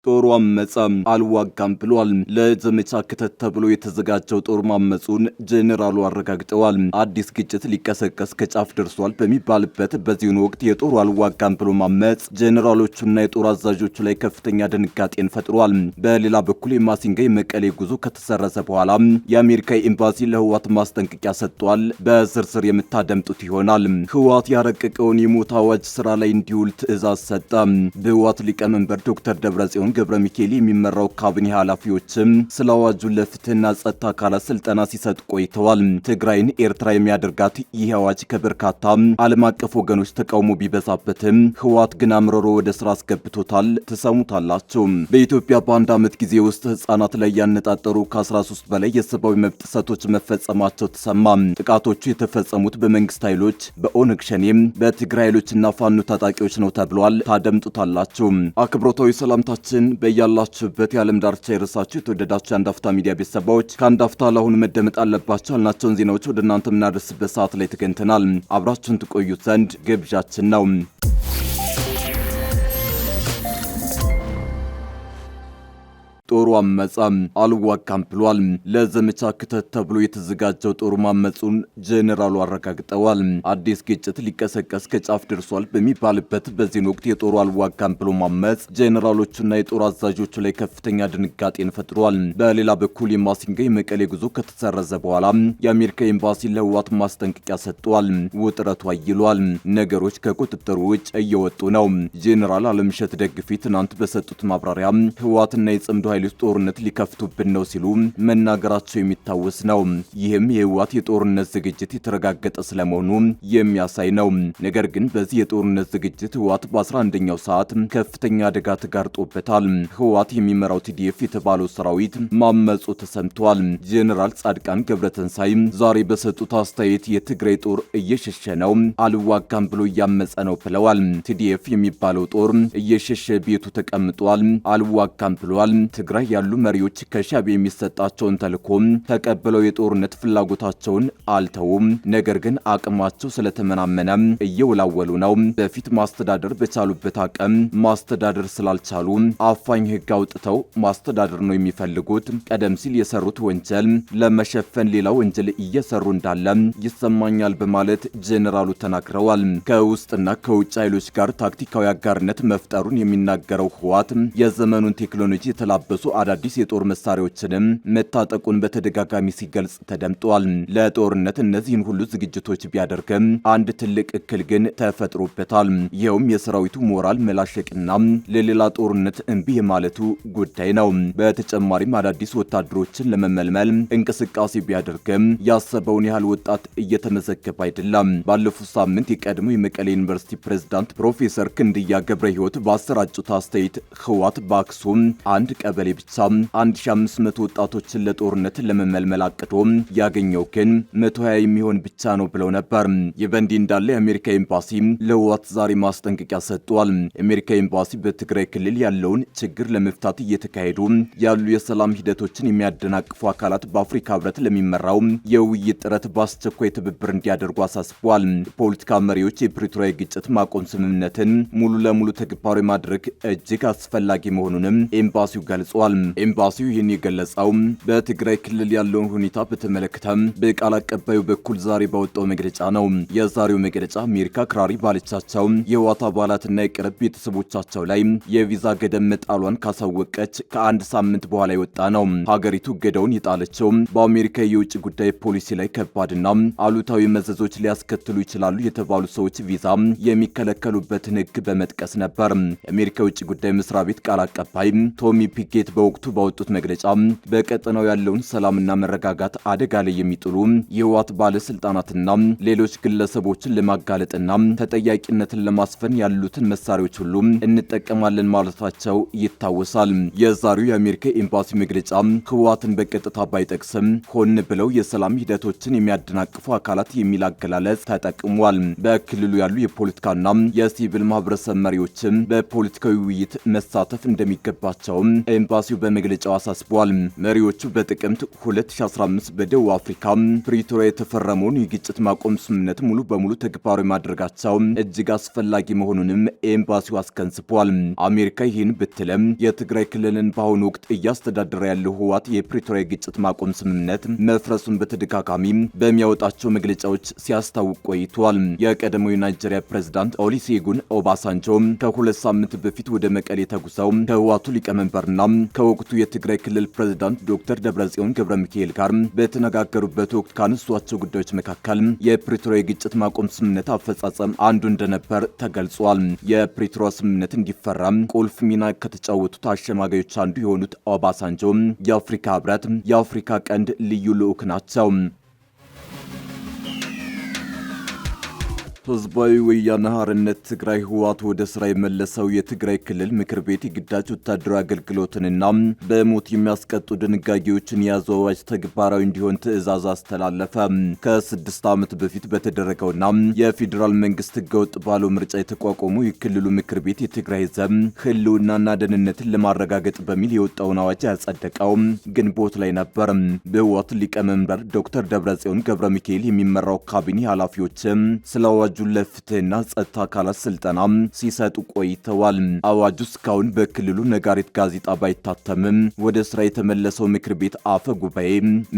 ጦሩ አመፀ አልዋጋም ብሏል። ለዘመቻ ክተት ተብሎ የተዘጋጀው ጦር ማመፁን ጄኔራሉ አረጋግጠዋል። አዲስ ግጭት ሊቀሰቀስ ከጫፍ ደርሷል በሚባልበት በዚህኑ ወቅት የጦሩ አልዋጋም ብሎ ማመፅ ጄኔራሎቹና የጦር አዛዦቹ ላይ ከፍተኛ ድንጋጤን ፈጥሯል። በሌላ በኩል የማሲንጋ የመቀሌ ጉዞ ከተሰረዘ በኋላ የአሜሪካ ኤምባሲ ለህወሓት ማስጠንቀቂያ ሰጥቷል። በዝርዝር የምታደምጡት ይሆናል። ህወሓት ያረቀቀውን የሞት አዋጅ ስራ ላይ እንዲውል ትዕዛዝ ሰጠ። በህወሓት ሊቀመንበር ዶክተር ደብረጽዮን ገብረ ሚካኤል የሚመራው ካቢኔ ኃላፊዎችም ስለ አዋጁ ለፍትህና ጸጥታ አካላት ስልጠና ሲሰጡ ቆይተዋል። ትግራይን ኤርትራ የሚያደርጋት ይህ አዋጅ ከበርካታ ዓለም አቀፍ ወገኖች ተቃውሞ ቢበዛበትም ህወሓት ግን አምርሮ ወደ ስራ አስገብቶታል። ትሰሙታላችሁ። በኢትዮጵያ በአንድ ዓመት ጊዜ ውስጥ ህጻናት ላይ ያነጣጠሩ ከ13 በላይ የሰብአዊ መብት ጥሰቶች መፈጸማቸው ተሰማ። ጥቃቶቹ የተፈጸሙት በመንግስት ኃይሎች፣ በኦነግ ሸኔም፣ በትግራይ ኃይሎችና ፋኖ ታጣቂዎች ነው ተብሏል። ታደምጡታላችሁ። አክብሮታዊ ሰላምታችን በያላችሁበት የዓለም ዳርቻ የረሳችሁ የተወደዳችሁ የአንድ አፍታ ሚዲያ ቤተሰቦች ከአንድ አፍታ ለአሁኑ መደመጥ አለባቸው ያልናቸውን ዜናዎች ወደ እናንተ የምናደርስበት ሰዓት ላይ ተገኝተናል። አብራችሁን ትቆዩት ዘንድ ግብዣችን ነው። ጦሩ አመፀ አልዋጋም ብሏል። ለዘመቻ ክተት ተብሎ የተዘጋጀው ጦሩ ማመፁን ጄኔራሉ አረጋግጠዋል። አዲስ ግጭት ሊቀሰቀስ ከጫፍ ደርሷል በሚባልበት በዚህን ወቅት የጦሩ አልዋጋም ብሎ ማመፅ ጄኔራሎቹና የጦር አዛዦቹ ላይ ከፍተኛ ድንጋጤን ፈጥሯል። በሌላ በኩል የማሲንጋ የመቀሌ ጉዞ ከተሰረዘ በኋላ የአሜሪካ ኤምባሲ ለህወሓት ማስጠንቀቂያ ሰጥቷል። ውጥረቱ አይሏል። ነገሮች ከቁጥጥር ውጭ እየወጡ ነው። ጄኔራል አለምሸት ደግፊ ትናንት በሰጡት ማብራሪያ ህወሓትና የጽምዶ ኃይሎች ጦርነት ሊከፍቱብን ነው ሲሉ መናገራቸው የሚታወስ ነው። ይህም የህወሓት የጦርነት ዝግጅት የተረጋገጠ ስለመሆኑ የሚያሳይ ነው። ነገር ግን በዚህ የጦርነት ዝግጅት ህወሓት በ11ኛው ሰዓት ከፍተኛ አደጋ ተጋርጦበታል። ህወሓት የሚመራው ቲዲኤፍ የተባለው ሰራዊት ማመፁ ተሰምቷል። ጄኔራል ጻድቃን ገብረተንሳይ ዛሬ በሰጡት አስተያየት የትግራይ ጦር እየሸሸ ነው፣ አልዋጋም ብሎ እያመፀ ነው ብለዋል። ቲዲኤፍ የሚባለው ጦር እየሸሸ ቤቱ ተቀምጧል፣ አልዋጋም ብሏል። ትግራይ ያሉ መሪዎች ከሻዕቢያ የሚሰጣቸውን ተልዕኮ ተቀብለው የጦርነት ፍላጎታቸውን አልተውም። ነገር ግን አቅማቸው ስለተመናመነ እየወላወሉ ነው። በፊት ማስተዳደር በቻሉበት አቅም ማስተዳደር ስላልቻሉ አፋኝ ህግ አውጥተው ማስተዳደር ነው የሚፈልጉት። ቀደም ሲል የሰሩት ወንጀል ለመሸፈን ሌላ ወንጀል እየሰሩ እንዳለ ይሰማኛል በማለት ጄኔራሉ ተናግረዋል። ከውስጥና ከውጭ ኃይሎች ጋር ታክቲካዊ አጋርነት መፍጠሩን የሚናገረው ህወሓት የዘመኑን ቴክኖሎጂ የተላበሱ አዳዲስ የጦር መሳሪያዎችንም መታጠቁን በተደጋጋሚ ሲገልጽ ተደምጧል። ለጦርነት እነዚህን ሁሉ ዝግጅቶች ቢያደርግም አንድ ትልቅ እክል ግን ተፈጥሮበታል። ይኸውም የሰራዊቱ ሞራል መላሸቅና ለሌላ ጦርነት እምቢ የማለቱ ጉዳይ ነው። በተጨማሪም አዳዲስ ወታደሮችን ለመመልመል እንቅስቃሴ ቢያደርግም ያሰበውን ያህል ወጣት እየተመዘገበ አይደለም። ባለፉት ሳምንት የቀድሞ የመቀሌ ዩኒቨርሲቲ ፕሬዝዳንት ፕሮፌሰር ክንድያ ገብረ ሕይወት ባሰራጩት አስተያየት ህወሓት በአክሱም አንድ ቀበሌ ብቻ 1500 ወጣቶችን ለጦርነት ለመመልመል አቅዶ ያገኘው ግን 120 የሚሆን ብቻ ነው ብለው ነበር። ይህ በእንዲህ እንዳለ የአሜሪካ ኤምባሲ ለህወሓት ዛሬ ማስጠንቀቂያ ሰጥቷል። የአሜሪካ ኤምባሲ በትግራይ ክልል ያለውን ችግር ለመፍታት እየተካሄዱ ያሉ የሰላም ሂደቶችን የሚያደናቅፉ አካላት በአፍሪካ ህብረት ለሚመራው የውይይት ጥረት በአስቸኳይ ትብብር እንዲያደርጉ አሳስቧል። የፖለቲካ መሪዎች የፕሪቶሪያ ግጭት ማቆም ስምምነትን ሙሉ ለሙሉ ተግባራዊ ማድረግ እጅግ አስፈላጊ መሆኑንም ኤምባሲው ገልጿል። ኤምባሲው ይህን የገለጸው በትግራይ ክልል ያለውን ሁኔታ በተመለከተ በቃል አቀባዩ በኩል ዛሬ ባወጣው መግለጫ ነው። የዛሬው መግለጫ አሜሪካ ክራሪ ባለቻቸው የህወሓት አባላትና የቅርብ ቤተሰቦቻቸው ላይ የቪዛ ገደብ መጣሏን ካሳወቀች ከአንድ ሳምንት በኋላ የወጣ ነው። ሀገሪቱ እገዳውን የጣለችው በአሜሪካ የውጭ ጉዳይ ፖሊሲ ላይ ከባድና አሉታዊ መዘዞች ሊያስከትሉ ይችላሉ የተባሉ ሰዎች ቪዛ የሚከለከሉበትን ህግ በመጥቀስ ነበር። የአሜሪካ የውጭ ጉዳይ መስሪያ ቤት ቃል አቀባይ ቶሚ ፒጌት በወቅቱ ባወጡት መግለጫ በቀጠናው ያለውን ሰላምና መረጋጋት አደጋ ላይ የሚጥሉ የህወሓት ባለስልጣናትና ሌሎች ግለሰቦችን ለማጋለጥና ተጠያቂነትን ለማስፈን ያሉትን መሳሪያዎች ሁሉ እንጠቀማለን ማለታቸው ይታወሳል። የዛሬው የአሜሪካ ኤምባሲ መግለጫ ህወሓትን በቀጥታ ባይጠቅስም ሆን ብለው የሰላም ሂደቶችን የሚያደናቅፉ አካላት የሚል አገላለጽ ተጠቅሟል። በክልሉ ያሉ የፖለቲካና የሲቪል ማህበረሰብ መሪዎችም በፖለቲካዊ ውይይት መሳተፍ እንደሚገባቸው ኤምባሲ ኤምባሲው በመግለጫው አሳስቧል። መሪዎቹ በጥቅምት 2015 በደቡብ አፍሪካ ፕሪቶሪያ የተፈረመውን የግጭት ማቆም ስምምነት ሙሉ በሙሉ ተግባራዊ ማድረጋቸው እጅግ አስፈላጊ መሆኑንም ኤምባሲው አስገንዝቧል። አሜሪካ ይህን ብትለም የትግራይ ክልልን በአሁኑ ወቅት እያስተዳደረ ያለው ህወሓት የፕሪቶሪያ ግጭት ማቆም ስምምነት መፍረሱን በተደጋጋሚ በሚያወጣቸው መግለጫዎች ሲያስታውቅ ቆይቷል። የቀደመው የናይጄሪያ ፕሬዝዳንት ኦሉሴጉን ኦባሳንጆ ከ2 ሳምንት በፊት ወደ መቀሌ ተጉዘው ከህወሓቱ ሊቀመንበርና ከወቅቱ የትግራይ ክልል ፕሬዝዳንት ዶክተር ደብረጽዮን ገብረ ሚካኤል ጋር በተነጋገሩበት ወቅት ካነሷቸው ጉዳዮች መካከል የፕሪቶሪያ ግጭት ማቆም ስምምነት አፈጻጸም አንዱ እንደነበር ተገልጿል። የፕሪቶሪያ ስምምነት እንዲፈረም ቁልፍ ሚና ከተጫወቱት አሸማጋዮች አንዱ የሆኑት ኦባሳንጆ የአፍሪካ ህብረት የአፍሪካ ቀንድ ልዩ ልዑክ ናቸው። ህዝባዊ ወያነ ሓርነት ትግራይ ህወሓት ወደ ስራ የመለሰው የትግራይ ክልል ምክር ቤት የግዳጅ ወታደራዊ አገልግሎትንና በሞት የሚያስቀጡ ድንጋጌዎችን የያዘው አዋጅ ተግባራዊ እንዲሆን ትዕዛዝ አስተላለፈ። ከ6 ዓመት በፊት በተደረገውና የፌዴራል መንግስት ህገወጥ ባለው ምርጫ የተቋቋመው የክልሉ ምክር ቤት የትግራይ ህዝብ ህልውናና ደህንነትን ለማረጋገጥ በሚል የወጣውን አዋጅ ያጸደቀው ግንቦት ላይ ነበር። በህወሓት ሊቀመንበር ዶክተር ደብረጽዮን ገብረ ሚካኤል የሚመራው ካቢኔ ኃላፊዎች ስለ አዋጁ ለፍትህና ጸጥታ አካላት ስልጠና ሲሰጡ ቆይተዋል። አዋጁ እስካሁን በክልሉ ነጋሪት ጋዜጣ ባይታተምም ወደ ስራ የተመለሰው ምክር ቤት አፈ ጉባኤ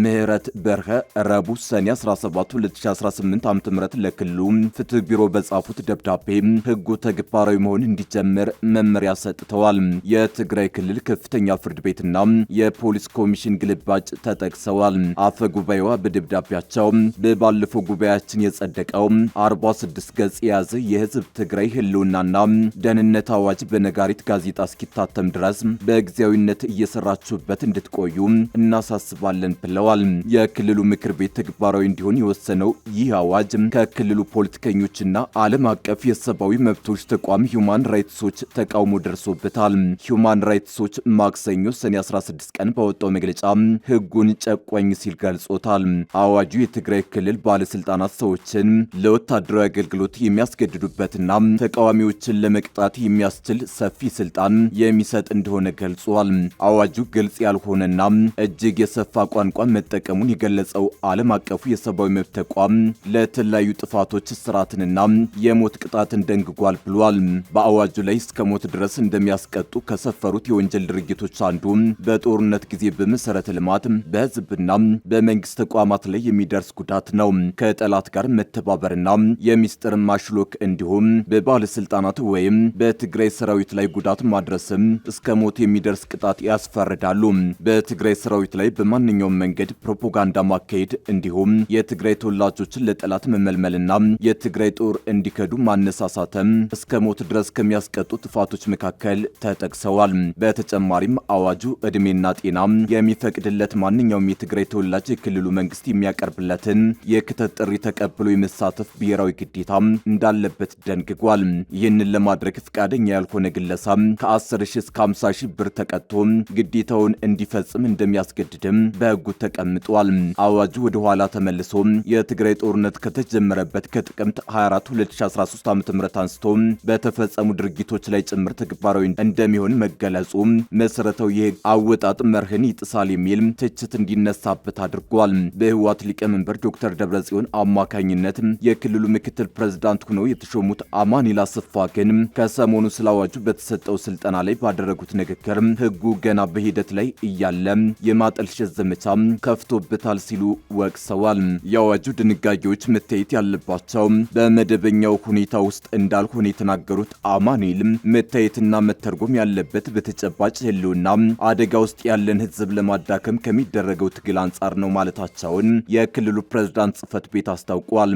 ምህረት በርሀ ረቡዕ ሰኔ 17 2018 ዓ.ም ለክልሉ ፍትህ ቢሮ በጻፉት ደብዳቤ ህጉ ተግባራዊ መሆን እንዲጀምር መመሪያ ሰጥተዋል። የትግራይ ክልል ከፍተኛ ፍርድ ቤትና የፖሊስ ኮሚሽን ግልባጭ ተጠቅሰዋል። አፈ ጉባኤዋ በደብዳቤያቸው በባለፈው ጉባኤያችን የጸደቀው 46 ገጽ የያዘ የህዝብ ትግራይ ህልውናና ደህንነት አዋጅ በነጋሪት ጋዜጣ እስኪታተም ድረስ በጊዜያዊነት እየሰራችሁበት እንድትቆዩ እናሳስባለን ብለዋል። የክልሉ ምክር ቤት ተግባራዊ እንዲሆን የወሰነው ይህ አዋጅ ከክልሉ ፖለቲከኞችና ዓለም አቀፍ የሰብአዊ መብቶች ተቋም ሂውማን ራይትስ ዎች ተቃውሞ ደርሶበታል። ሂውማን ራይትስ ዎች ማክሰኞ ሰኔ 16 ቀን ባወጣው መግለጫ ህጉን ጨቋኝ ሲል ገልጾታል። አዋጁ የትግራይ ክልል ባለስልጣናት ሰዎችን ለወታደራዊ አገልግሎት የሚያስገድዱበትና ተቃዋሚዎችን ለመቅጣት የሚያስችል ሰፊ ስልጣን የሚሰጥ እንደሆነ ገልጿል። አዋጁ ግልጽ ያልሆነና እጅግ የሰፋ ቋንቋ መጠቀሙን የገለጸው ዓለም አቀፉ የሰብአዊ መብት ተቋም ለተለያዩ ጥፋቶች እስራትንና የሞት ቅጣትን ደንግጓል ብሏል። በአዋጁ ላይ እስከ ሞት ድረስ እንደሚያስቀጡ ከሰፈሩት የወንጀል ድርጊቶች አንዱ በጦርነት ጊዜ በመሰረተ ልማት በህዝብና በመንግስት ተቋማት ላይ የሚደርስ ጉዳት ነው። ከጠላት ጋር መተባበርና የሚስጥር ማሽሎክ እንዲሁም በባለስልጣናት ወይም በትግራይ ሰራዊት ላይ ጉዳት ማድረስም እስከ ሞት የሚደርስ ቅጣት ያስፈርዳሉ። በትግራይ ሰራዊት ላይ በማንኛውም መንገድ ፕሮፓጋንዳ ማካሄድ እንዲሁም የትግራይ ተወላጆችን ለጠላት መመልመልና የትግራይ ጦር እንዲከዱ ማነሳሳተም እስከ ሞት ድረስ ከሚያስቀጡ ጥፋቶች መካከል ተጠቅሰዋል። በተጨማሪም አዋጁ እድሜና ጤና የሚፈቅድለት ማንኛውም የትግራይ ተወላጅ የክልሉ መንግስት የሚያቀርብለትን የክተት ጥሪ ተቀብሎ የመሳተፍ ብሔራዊ ግዴታ እንዳለበት ደንግጓል። ይህንን ለማድረግ ፈቃደኛ ያልሆነ ግለሰብ ከ10 ሺህ እስከ 50 ሺህ ብር ተቀጥቶ ግዴታውን እንዲፈጽም እንደሚያስገድድም በህጉ ተቀምጧል። አዋጁ ወደ ኋላ ተመልሶ የትግራይ ጦርነት ከተጀመረበት ከጥቅምት 24 2013 ዓ.ም አንስቶ በተፈጸሙ ድርጊቶች ላይ ጭምር ተግባራዊ እንደሚሆን መገለጹ መሰረታዊ የህግ አወጣጥ መርህን ይጥሳል የሚል ትችት እንዲነሳበት አድርጓል። በህወሓት ሊቀመንበር ዶክተር ደብረጽዮን አማካኝነት የክልሉ ምክትል ፕሬዝዳንት ሆነው የተሾሙት አማኑኤል አሰፋ ግን ከሰሞኑ ስለ አዋጁ በተሰጠው ስልጠና ላይ ባደረጉት ንግግር ህጉ ገና በሂደት ላይ እያለ የማጠልሸት ዘመቻ ከፍቶበታል ሲሉ ወቅሰዋል። የአዋጁ ድንጋጌዎች መታየት ያለባቸው በመደበኛው ሁኔታ ውስጥ እንዳልሆነ የተናገሩት አማኑኤል መታየትና መተርጎም ያለበት በተጨባጭ ህልውና አደጋ ውስጥ ያለን ህዝብ ለማዳከም ከሚደረገው ትግል አንጻር ነው ማለታቸውን የክልሉ ፕሬዝዳንት ጽህፈት ቤት አስታውቋል።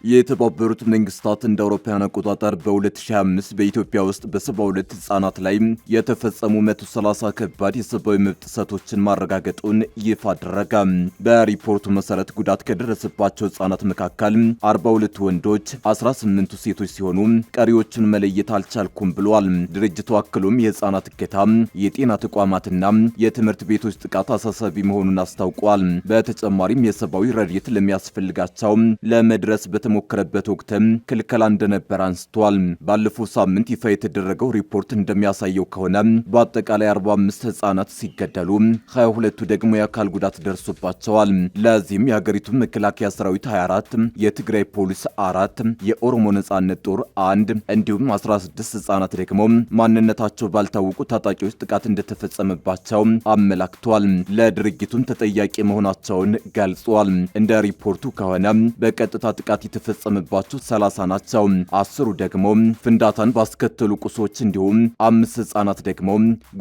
የተባበሩት መንግስታት እንደ አውሮፓውያን አቆጣጠር በ2025 በኢትዮጵያ ውስጥ በ72 ህጻናት ላይ የተፈጸሙ 130 ከባድ የሰብአዊ መብት ጥሰቶችን ማረጋገጡን ይፋ አደረገ። በሪፖርቱ መሰረት ጉዳት ከደረሰባቸው ህጻናት መካከል 42 ወንዶች፣ 18ቱ ሴቶች ሲሆኑ ቀሪዎቹን መለየት አልቻልኩም ብሏል። ድርጅቱ አክሎም የህጻናት እገታ፣ የጤና ተቋማትና የትምህርት ቤቶች ጥቃት አሳሳቢ መሆኑን አስታውቋል። በተጨማሪም የሰብአዊ ረድኤት ለሚያስፈልጋቸው ለመድረስ በተሞከረበት ወቅትም ክልከላ እንደነበር አንስቷል። ባለፈው ሳምንት ይፋ የተደረገው ሪፖርት እንደሚያሳየው ከሆነ በአጠቃላይ 45 ህጻናት ሲገደሉ 22ቱ ደግሞ የአካል ጉዳት ደርሶባቸዋል። ለዚህም የሀገሪቱ መከላከያ ሰራዊት 24፣ የትግራይ ፖሊስ 4፣ የኦሮሞ ነጻነት ጦር 1 እንዲሁም 16 ህጻናት ደግሞ ማንነታቸው ባልታወቁ ታጣቂዎች ጥቃት እንደተፈጸመባቸው አመላክቷል። ለድርጊቱም ተጠያቂ መሆናቸውን ገልጿል። እንደ ሪፖርቱ ከሆነ በቀጥታ ጥቃት የተፈጸመባቸው 30 ናቸው። 10ሩ ደግሞ ፍንዳታን ባስከተሉ ቁሶች እንዲሁም 5 ህጻናት ደግሞ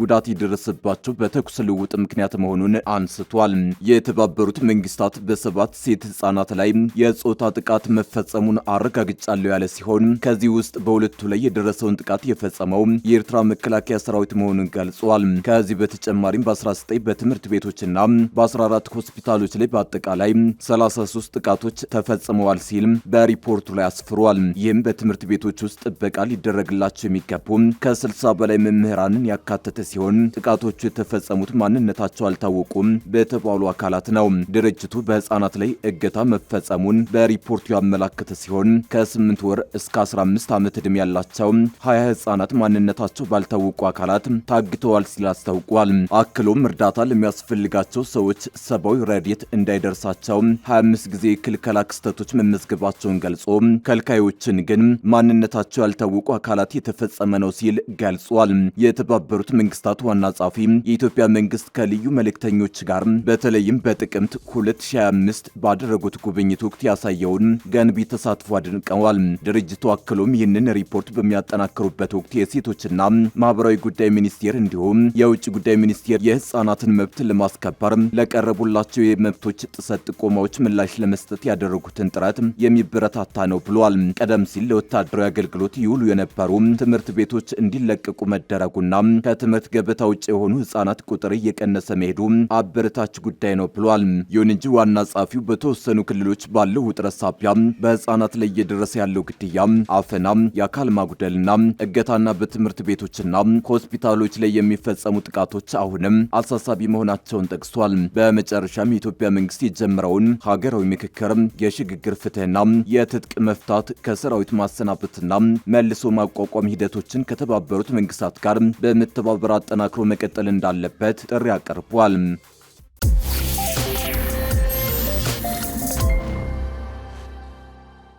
ጉዳት የደረሰባቸው በተኩስ ልውውጥ ምክንያት መሆኑን አንስቷል። የተባበሩት መንግስታት በ7 ሴት ህጻናት ላይ የጾታ ጥቃት መፈጸሙን አረጋግጫለሁ ያለ ሲሆን ከዚህ ውስጥ በሁለቱ ላይ የደረሰውን ጥቃት የፈጸመው የኤርትራ መከላከያ ሰራዊት መሆኑን ገልጿል። ከዚህ በተጨማሪም በ19 በትምህርት ቤቶችና በ14 ሆስፒታሎች ላይ በአጠቃላይ 33 ጥቃቶች ተፈጽመዋል ሲል በሪፖርቱ ላይ አስፍሯል። ይህም በትምህርት ቤቶች ውስጥ ጥበቃ ሊደረግላቸው የሚገቡ ከ60 በላይ መምህራንን ያካተተ ሲሆን ጥቃቶቹ የተፈጸሙት ማንነታቸው አልታወቁም በተባሉ አካላት ነው። ድርጅቱ በህፃናት ላይ እገታ መፈጸሙን በሪፖርቱ ያመላከተ ሲሆን ከ8 ወር እስከ 15 ዓመት ዕድሜ ያላቸው 20 ህጻናት ማንነታቸው ባልታወቁ አካላት ታግተዋል ሲል አስታውቋል። አክሎም እርዳታ ለሚያስፈልጋቸው ሰዎች ሰብአዊ ረድኤት እንዳይደርሳቸው 25 ጊዜ ክልከላ ክስተቶች መመዝገባቸውን ገልጾ ከልካዮችን ግን ማንነታቸው ያልታወቁ አካላት የተፈጸመ ነው ሲል ገልጿል። የተባበሩት መንግስታት ዋና ጸሐፊ የኢትዮጵያ መንግስት ከልዩ መልእክተኞች ጋር በተለይም በጥቅምት 2025 ባደረጉት ጉብኝት ወቅት ያሳየውን ገንቢ ተሳትፎ አድንቀዋል። ድርጅቱ አክሎም ይህንን ሪፖርት በሚያጠናክሩበት ወቅት የሴቶችና ማህበራዊ ጉዳይ ሚኒስቴር እንዲሁም የውጭ ጉዳይ ሚኒስቴር የህፃናትን መብት ለማስከበር ለቀረቡላቸው የመብቶች ጥሰት ጥቆማዎች ምላሽ ለመስጠት ያደረጉትን ጥረት የሚበረታታ ነው ብሏል። ቀደም ሲል ለወታደራዊ አገልግሎት ይውሉ የነበሩ ትምህርት ቤቶች እንዲለቀቁ መደረጉና ከትምህርት ገበታ ውጭ የሆኑ ህፃናት ቁጥር እየቀነሰ መሄዱ አበረታች ጉዳይ ነው ብሏል። ይሁን እንጂ ዋና ጸሐፊው በተወሰኑ ክልሎች ባለው ውጥረት ሳቢያ በህፃናት ላይ እየደረሰ ያለው ግድያ፣ አፈና፣ የአካል ማጉደልና እገታና በትምህርት ቤቶችና ሆስፒታሎች ላይ የሚፈጸሙ ጥቃቶች አሁንም አሳሳቢ መሆናቸውን ጠቅሷል። በመጨረሻም የኢትዮጵያ መንግስት የጀመረውን ሀገራዊ ምክክር፣ የሽግግር ፍትህና የትጥቅ መፍታት፣ ከሰራዊት ማሰናበትና መልሶ ማቋቋም ሂደቶችን ከተባበሩት መንግስታት ጋር በመተባበር አጠናክሮ መቀጠል እንዳለበት ጥሪ አቀርቧል።